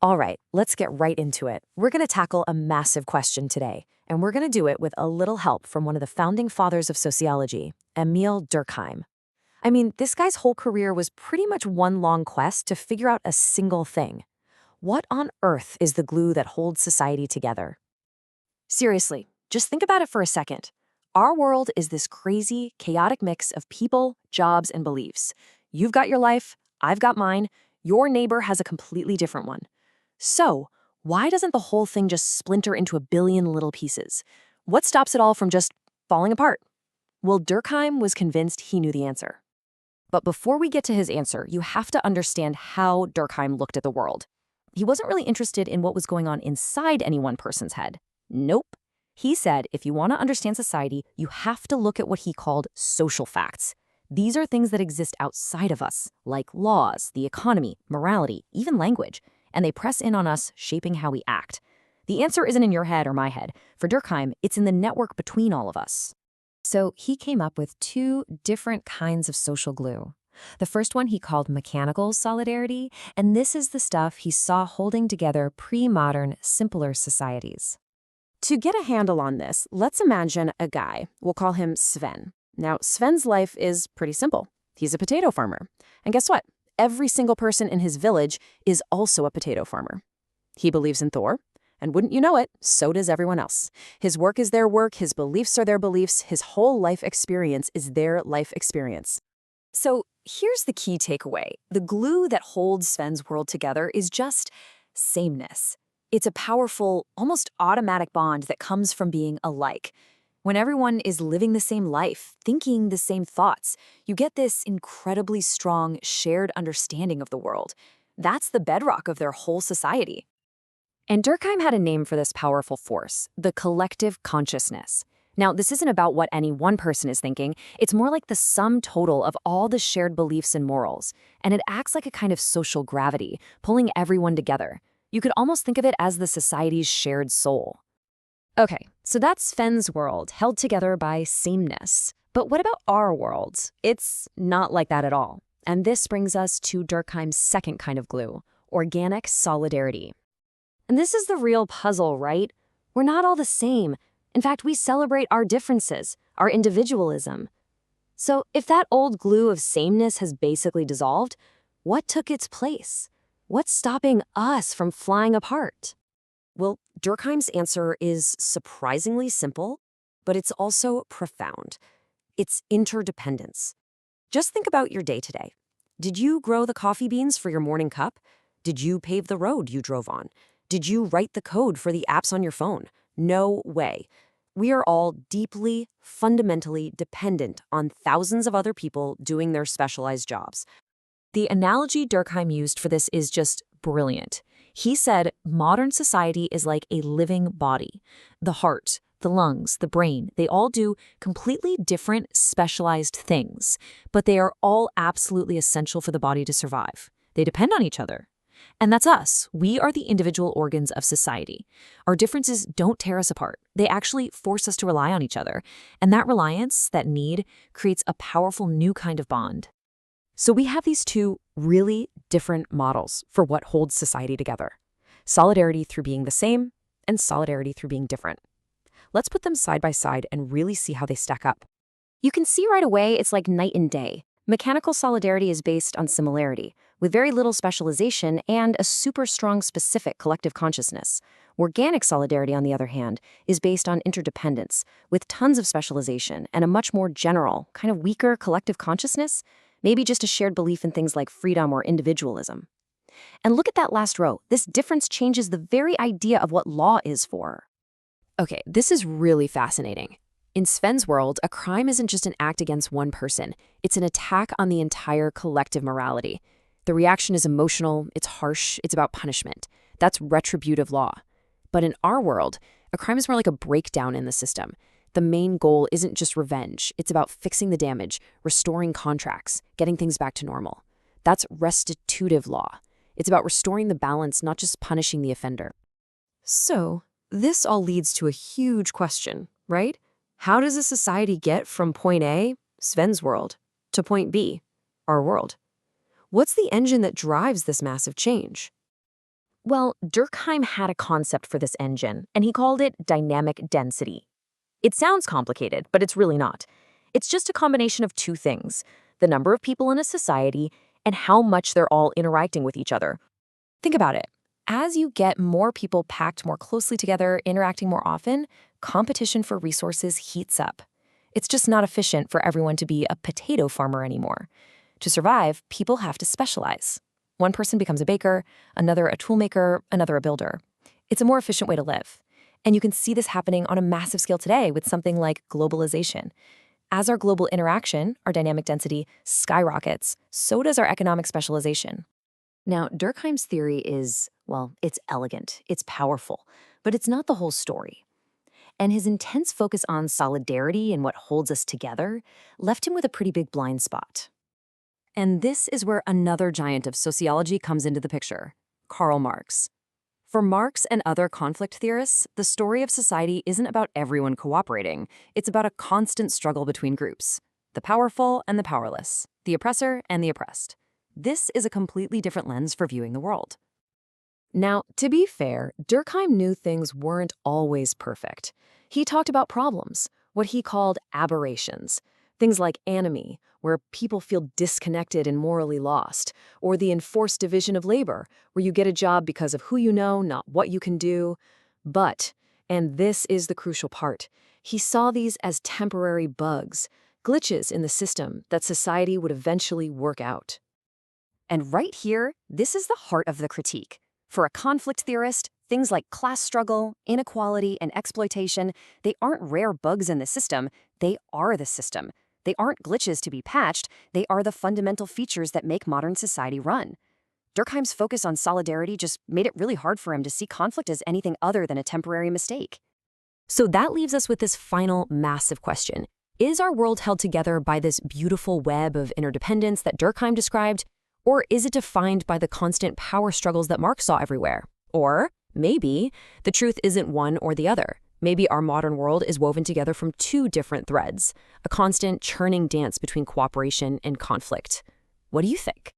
All right, let's get right into it. We're going to tackle a massive question today, and we're going to do it with a little help from one of the founding fathers of sociology, Emile Durkheim. I mean, this guy's whole career was pretty much one long quest to figure out a single thing. What on earth is the glue that holds society together? Seriously, just think about it for a second. Our world is this crazy, chaotic mix of people, jobs, and beliefs. You've got your life, I've got mine, your neighbor has a completely different one. So, why doesn't the whole thing just splinter into a billion little pieces? What stops it all from just falling apart? Well, Durkheim was convinced he knew the answer. But before we get to his answer, you have to understand how Durkheim looked at the world. He wasn't really interested in what was going on inside any one person's head. Nope. He said if you want to understand society, you have to look at what he called social facts. These are things that exist outside of us, like laws, the economy, morality, even language, and they press in on us, shaping how we act. The answer isn't in your head or my head. For Durkheim, it's in the network between all of us. So he came up with two different kinds of social glue. The first one he called mechanical solidarity, and this is the stuff he saw holding together pre-modern, simpler societies. To get a handle on this, let's imagine a guy. We'll call him Sven. Now, Sven's life is pretty simple. He's a potato farmer. And guess what? Every single person in his village is also a potato farmer. He believes in Thor, and wouldn't you know it, so does everyone else. His work is their work, his beliefs are their beliefs, his whole life experience is their life experience. So here's the key takeaway. The glue that holds Sven's world together is just sameness. It's a powerful, almost automatic bond that comes from being alike. When everyone is living the same life, thinking the same thoughts, you get this incredibly strong, shared understanding of the world. That's the bedrock of their whole society. And Durkheim had a name for this powerful force, the collective consciousness. Now, this isn't about what any one person is thinking. It's more like the sum total of all the shared beliefs and morals. And it acts like a kind of social gravity, pulling everyone together. You could almost think of it as the society's shared soul. Okay, so that's Sven's world, held together by sameness. But what about our world? It's not like that at all. And this brings us to Durkheim's second kind of glue, organic solidarity. And this is the real puzzle, right? We're not all the same. In fact, we celebrate our differences, our individualism. So if that old glue of sameness has basically dissolved, what took its place? What's stopping us from flying apart? Well, Durkheim's answer is surprisingly simple, but it's also profound. It's interdependence. Just think about your day today. Did you grow the coffee beans for your morning cup? Did you pave the road you drove on? Did you write the code for the apps on your phone? No way. We are all deeply, fundamentally dependent on thousands of other people doing their specialized jobs. The analogy Durkheim used for this is just brilliant. He said modern society is like a living body. The heart, the lungs, the brain, they all do completely different, specialized things, but they are all absolutely essential for the body to survive. They depend on each other. And that's us. We are the individual organs of society. Our differences don't tear us apart. They actually force us to rely on each other. And that reliance, that need, creates a powerful new kind of bond. So we have these two really different models for what holds society together. Solidarity through being the same and solidarity through being different. Let's put them side by side and really see how they stack up. You can see right away it's like night and day. Mechanical solidarity is based on similarity, with very little specialization and a super strong specific collective consciousness. Organic solidarity, on the other hand, is based on interdependence, with tons of specialization and a much more general, kind of weaker collective consciousness, maybe just a shared belief in things like freedom or individualism. And look at that last row. This difference changes the very idea of what law is for. Okay, this is really fascinating. In Sven's world, a crime isn't just an act against one person. It's an attack on the entire collective morality. The reaction is emotional, it's harsh, it's about punishment. That's retributive law. But in our world, a crime is more like a breakdown in the system. The main goal isn't just revenge. It's about fixing the damage, restoring contracts, getting things back to normal. That's restitutive law. It's about restoring the balance, not just punishing the offender. So, this all leads to a huge question, right? How does a society get from point A, Sven's world, to point B, our world? What's the engine that drives this massive change? Well, Durkheim had a concept for this engine, and he called it dynamic density. It sounds complicated, but it's really not. It's just a combination of two things: the number of people in a society and how much they're all interacting with each other. Think about it. As you get more people packed more closely together, interacting more often, competition for resources heats up. It's just not efficient for everyone to be a potato farmer anymore. To survive, people have to specialize. One person becomes a baker, another a toolmaker, another a builder. It's a more efficient way to live. And you can see this happening on a massive scale today with something like globalization. As our global interaction, our dynamic density, skyrockets, so does our economic specialization. Now, Durkheim's theory is, well, it's elegant, it's powerful, but it's not the whole story. And his intense focus on solidarity and what holds us together left him with a pretty big blind spot. And this is where another giant of sociology comes into the picture: Karl Marx. For Marx and other conflict theorists, the story of society isn't about everyone cooperating. It's about a constant struggle between groups: the powerful and the powerless, the oppressor and the oppressed. This is a completely different lens for viewing the world. Now, to be fair, Durkheim knew things weren't always perfect. He talked about problems, what he called aberrations. Things like anomie, where people feel disconnected and morally lost, or the enforced division of labor, where you get a job because of who you know, not what you can do. But, and this is the crucial part, he saw these as temporary bugs, glitches in the system that society would eventually work out. And right here, this is the heart of the critique. For a conflict theorist, things like class struggle, inequality, and exploitation, they aren't rare bugs in the system, they are the system. They aren't glitches to be patched, they are the fundamental features that make modern society run. Durkheim's focus on solidarity just made it really hard for him to see conflict as anything other than a temporary mistake. So that leaves us with this final massive question. Is our world held together by this beautiful web of interdependence that Durkheim described? Or is it defined by the constant power struggles that Marx saw everywhere? Or maybe the truth isn't one or the other. Maybe our modern world is woven together from two different threads, a constant churning dance between cooperation and conflict. What do you think?